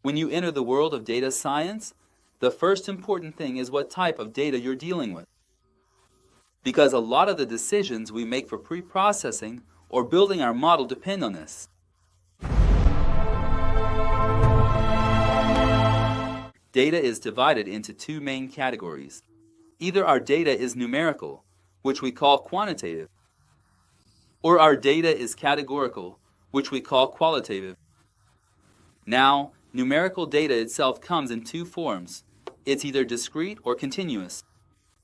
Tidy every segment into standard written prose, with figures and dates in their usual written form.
When you enter the world of data science, the first important thing is what type of data you're dealing with. Because a lot of the decisions we make for pre-processing or building our model depend on this. Data is divided into two main categories. Either our data is numerical, which we call quantitative, or our data is categorical, which we call qualitative. Now, numerical data itself comes in two forms. It's either discrete or continuous.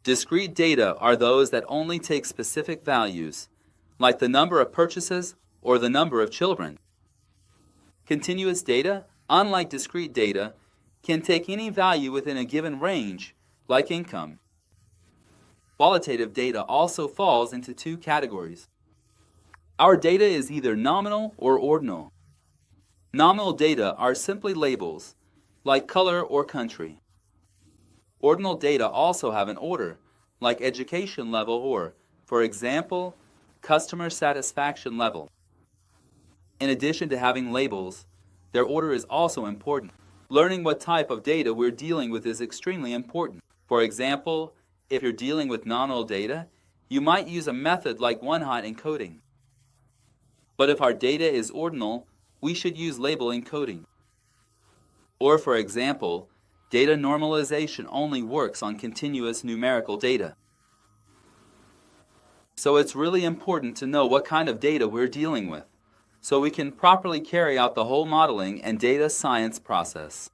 Discrete data are those that only take specific values, like the number of purchases or the number of children. Continuous data, unlike discrete data, can take any value within a given range, like income. Qualitative data also falls into two categories. Our data is either nominal or ordinal. Nominal data are simply labels, like color or country. Ordinal data also have an order, like education level or, for example, customer satisfaction level. In addition to having labels, their order is also important. Learning what type of data we're dealing with is extremely important. For example, if you're dealing with nominal data, you might use a method like one-hot encoding. But if our data is ordinal, we should use label encoding. Or for example, data normalization only works on continuous numerical data. So it's really important to know what kind of data we're dealing with, so we can properly carry out the whole modeling and data science process.